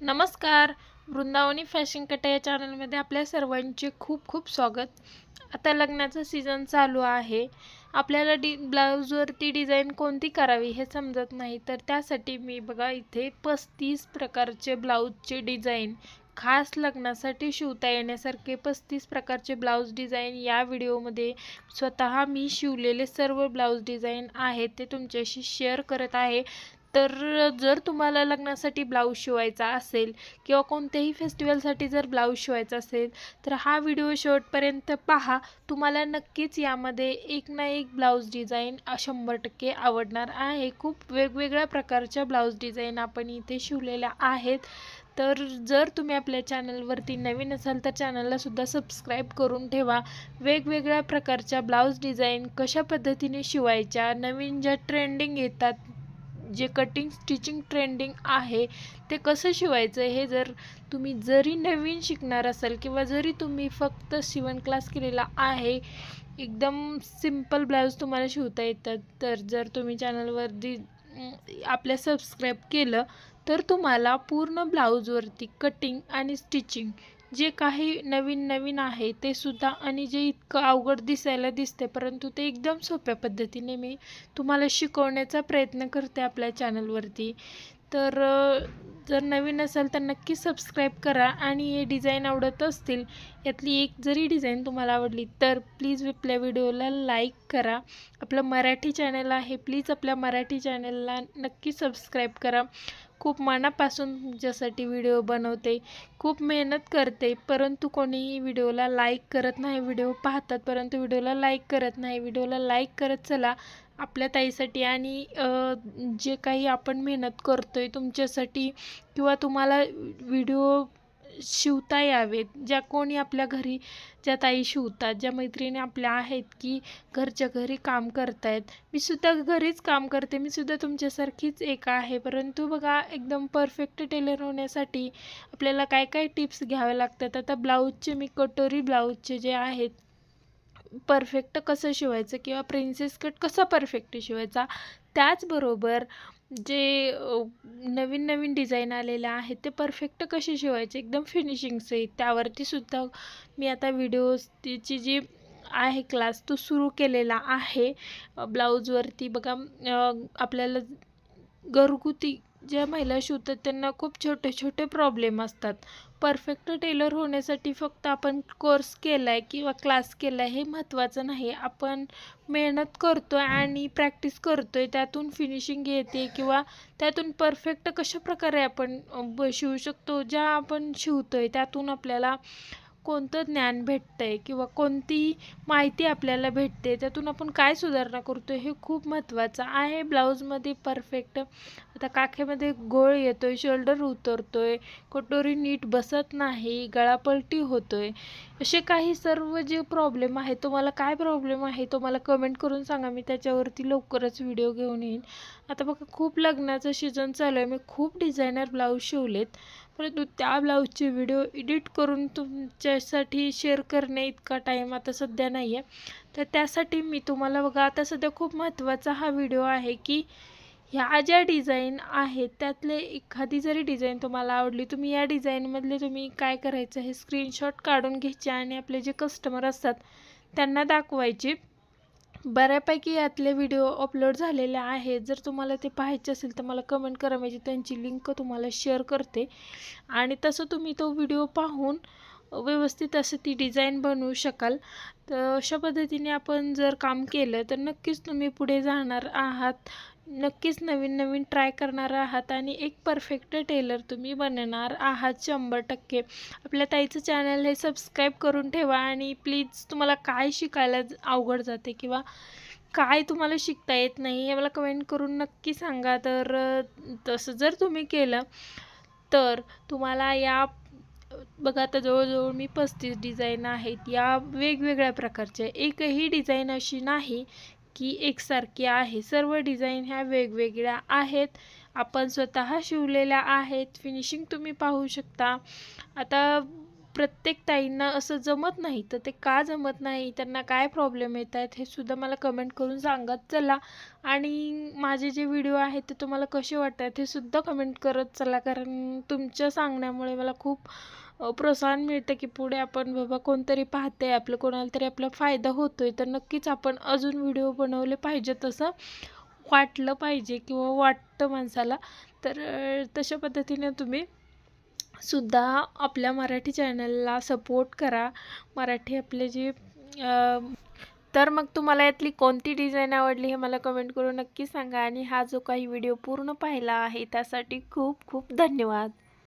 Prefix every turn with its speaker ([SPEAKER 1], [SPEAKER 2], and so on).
[SPEAKER 1] नमस्कार. वृंदावनी फॅशन कट्टा या चॅनलमध्ये आपल्या सर्वांचे खूप खूप स्वागत. आता लग्नाचा सीझन चालू आहे. आपल्याला ब्लाऊजवरती डिझाईन कोणती करावी हे समजत नाही, तर त्यासाठी मी बघा इथे 35 प्रकारचे ब्लाऊजचे डिझाईन खास लग्नासाठी शिवता येण्यासारखे 35 प्रकारचे ब्लाऊज डिझाईन या व्हिडिओमध्ये स्वतः मी शिवलेले सर्व ब्लाऊज डिझाईन आहेत ते तुमच्याशी शेअर करत आहे. तर जर तुम्हाला लग्नासाठी ब्लाऊज शिवायचा असेल किंवा कोणत्याही फेस्टिवलसाठी जर ब्लाऊज शिवायचा असेल तर हा व्हिडिओ शेवटपर्यंत पहा. तुम्हाला नक्कीच यामध्ये एक ना एक ब्लाऊज डिझाईन 100% आवडणार आहे. खूप वेगवेगळ्या प्रकारच्या ब्लाऊज डिझाईन आपण इथे शिवलेल्या आहेत. तर जर तुम्ही आपल्या चॅनलवरती नवीन असाल तर चॅनलला सुद्धा सबस्क्राईब करून ठेवा. वेगवेगळ्या प्रकारच्या ब्लाऊज डिझाईन कशा पद्धतीने शिवायच्या, नवीन ज्या ट्रेंडिंग येतात, जे कटिंग स्टिचिंग ट्रेंडिंग आहे ते कसं शिवायचं हे जर तुम्ही जरी नवीन शिकणार असाल किंवा जरी तुम्ही फक्त शिवण क्लास केलेला आहे, एकदम सिंपल ब्लाऊज तुम्हाला शिवता येतात, तर जर तुम्ही चॅनलवरती आपल्या सबस्क्राईब केलं तर तुम्हाला पूर्ण ब्लाऊजवरती कटिंग आणि स्टिचिंग जे काही नवीन नवीन आहे ते सुद्धा, आणि जे इतकं अवघड दिसायला दिसते परंतु ते एकदम सोप्या पद्धतीने मी तुम्हाला शिकवण्याचा प्रयत्न करते आपल्या चॅनलवरती. तर जर नवीन असाल तर नक्की सबस्क्राईब करा. आणि हे डिझाईन आवडत असतील, यातली एक जरी डिझाईन तुम्हाला आवडली तर प्लीज आपल्या व्हिडिओला लाईक करा. आपलं मराठी चॅनल आहे, प्लीज आपल्या मराठी चॅनलला नक्की सबस्क्राईब करा. खूप मनापासून तुमच्यासाठी व्हिडिओ बनवते, खूप मेहनत करते, परंतु कोणीही व्हिडिओला लाईक करत नाही. व्हिडिओ पाहतात परंतु व्हिडिओला लाईक करत नाही. व्हिडिओला लाईक करत चला आपल्या ताईसाठी. आणि जे काही आपण मेहनत करतोय तुमच्यासाठी किंवा तुम्हाला व्हिडिओ शिवता यावेत, ज्या कोणी आपल्या घरी ज्या ताई शिवतात, ज्या मैत्रिणी आपल्या आहेत की घरच्या घरी काम करतायत, मी सुद्धा घरीच काम करते, मी सुद्धा तुमच्यासारखीच एक आहे. परंतु बघा, एकदम परफेक्ट टेलर होण्यासाठी आपल्याला काय काय टिप्स घ्याव्या लागतात. आता ब्लाऊजचे मी कटोरी ब्लाऊजचे जे आहेत परफेक्ट कसं शिवायचं किंवा प्रिन्सेस कट कसा परफेक्ट शिवायचा, त्याचबरोबर जे नवीन नवीन डिझाईन आलेल्या आहेत ते परफेक्ट कसे शिवायचे एकदम फिनिशिंगसहित, त्यावरती सुद्धा मी आता व्हिडिओज तिची जी आहे क्लास तो सुरू केलेला आहे. ब्लाऊजवरती बघा, आपल्याला घरगुती ज्या महिला शिवतात त्यांना खूप छोटे छोटे प्रॉब्लेम असतात. परफेक्ट टेलर होण्यासाठी फक्त आपण कोर्स केला आहे किंवा क्लास केला आहे हे महत्त्वाचं नाही. आपण मेहनत करतो आहे आणि प्रॅक्टिस करतो आहे, त्यातून फिनिशिंग येते किंवा त्यातून परफेक्ट कशाप्रकारे आपण शिवू शकतो, ज्या आपण शिवतो आहे त्यातून आपल्याला कोणतं ज्ञान भेटतं आहे किंवा कोणती माहिती आपल्याला भेटते, त्यातून आपण काय सुधारणा करतो आहे हे खूप महत्त्वाचं आहे. ब्लाऊजमध्ये परफेक्ट आता काखेमध्ये घोळ येतो आहे, शोल्डर उतरतो आहे, कटोरी नीट बसत नाही, गळापलटी होतो आहे, असे काही सर्व जे प्रॉब्लेम आहे, तुम्हाला काय प्रॉब्लेम आहे तो मला कमेंट करून सांगा. मी त्याच्यावरती लवकरच व्हिडिओ घेऊन येईन. आता बघा, खूप लग्नाचं सीझन चालू आहे, मी खूप डिझायनर ब्लाऊज शिवलेत, परंतु त्या ब्लाऊजचे व्हिडिओ एडिट करून तुमच्यासाठी शेअर करणे इतका टाईम आता सध्या नाही आहे. तर त्यासाठी मी तुम्हाला बघा, आता सध्या खूप महत्त्वाचा हा व्हिडिओ आहे की ह्या ज्या डिझाईन आहेत त्यातले एखादी जरी डिझाईन तुम्हाला आवडली, तुम्ही या डिझाईनमधले तुम्ही काय करायचं हे स्क्रीनशॉट काढून घ्यायचे आणि आपले जे कस्टमर असतात त्यांना दाखवायचे. बऱ्यापैकी यातले व्हिडिओ अपलोड झालेले आहेत, जर तुम्हाला ते पाहायचे असेल तर मला कमेंट करा, म्हणजे त्यांची लिंक तुम्हाला शेअर करते आणि तसं तुम्ही तो व्हिडिओ पाहून व्यवस्थित असं ती डिझाईन बनवू शकाल. तर अशा पद्धतीने आपण जर काम केलं तर नक्कीच तुम्ही पुढे जाणार आहात, नक्कीच नवीन नवीन ट्राय करणार आहात आणि एक परफेक्ट टेलर तुम्ही बनणार आहात 100%. आपल्या ताईचं चॅनल हे सबस्क्राईब करून ठेवा. आणि प्लीज तुम्हाला काय शिकायला अवघड जाते किंवा काय तुम्हाला शिकता येत नाही हे मला कमेंट करून नक्की सांगा. तर तसं जर तुम्ही केलं तर तुम्हाला या बघा, आता जवळजवळ मी 35 डिझाईन आहेत या वेगवेगळ्या प्रकारच्या, एकही डिझाईन अशी नाही की एकसारखी आहे. सर्व डिझाईन ह्या वेगवेगळ्या आहेत, आपण स्वतः शिवलेल्या आहेत. फिनिशिंग तुम्ही पाहू शकता. आता प्रत्येक ताईंना असं जमत नाही, तर ते का जमत नाही, त्यांना काय प्रॉब्लेम येत आहेत हे सुद्धा मला कमेंट करून सांगत चला. आणि माझे जे व्हिडिओ आहेत ते तुम्हाला कसे वाटतात हे सुद्धा कमेंट करत चला, कारण तुमच्या सांगण्यामुळे मला खूप प्रोत्साहन मिळतं की पुढे आपण बाबा कोणतरी पाहते आपलं, कोणाला तरी आपला फायदा होतोय, तर नक्कीच आपण अजून व्हिडिओ बनवले पाहिजे, तसं वाटलं पाहिजे किंवा वाटतं माणसाला. तर तशा पद्धतीने तुम्ही सुद्धा आपल्या मराठी चॅनलला सपोर्ट करा. मराठी आपले जे तर मग तुम्हाला यातली कोणती डिझाईन आवडली हे मला कमेंट करून नक्की सांगा. आणि हा जो काही व्हिडिओ पूर्ण पाहिला आहे त्यासाठी खूप खूप धन्यवाद.